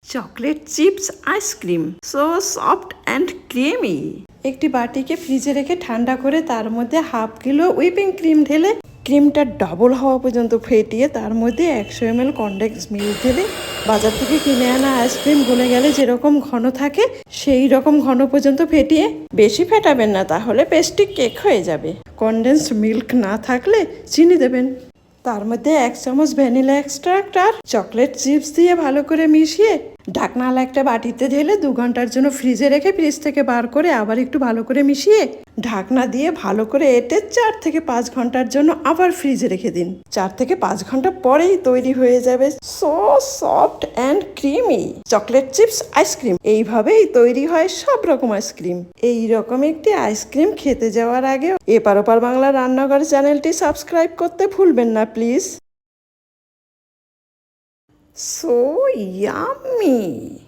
Chocolate chips ice cream so soft and creamy. একটি বাটিকে ফ্রিজে রেখে ঠান্ডা করে তার মধ্যে হাফ কিলো হুইপিং ক্রিম ঢেলে ক্রিমটা ডবল হওয়া পর্যন্ত ফেটিয়ে তার মধ্যে 100 ml কনডেন্স মিল্ক ঢেলে বাজার থেকে কিনে আনা আইসক্রিম গলে গেলে যেরকম ঘন থাকে সেই রকম ঘন পর্যন্ত ফেটিয়ে, বেশি ফেটাবেন না তাহলে পেস্ট্রি কেক হয়ে যাবে। কনডেন্স মিল্ক না থাকলে চিনি দেবেন। তার মধ্যে 1 চামচ ভ্যানিলা এক্সট্রাক্ট আর চকলেট চিপস দিয়ে ভালো করে মিশিয়ে ঢাকনাওয়ালা একটা বাটিতে ঢেলে 2 ঘন্টার জন্য ফ্রিজে রেখে ফ্রিজ থেকে বার করে আবার একটু ভালো করে মিশিয়ে ঢাকনা দিয়ে ভালো করে এঁটে 4 থেকে 5 ঘন্টার জন্য আবার ফ্রিজে রেখে দিন। 4 থেকে 5 ঘন্টা পরেই তৈরি হয়ে যাবে so soft and creamy chocolate chips ice cream. এইভাবেই তৈরি হয় সব রকম আইসক্রিম। এই রকম একটি আইসক্রিম খেতে যাওয়ার আগে এপার ওপার বাংলা রান্নাঘর চ্যানেলটি সাবস্ক্রাইব করতে ভুলবেন না প্লিজ। So yummy!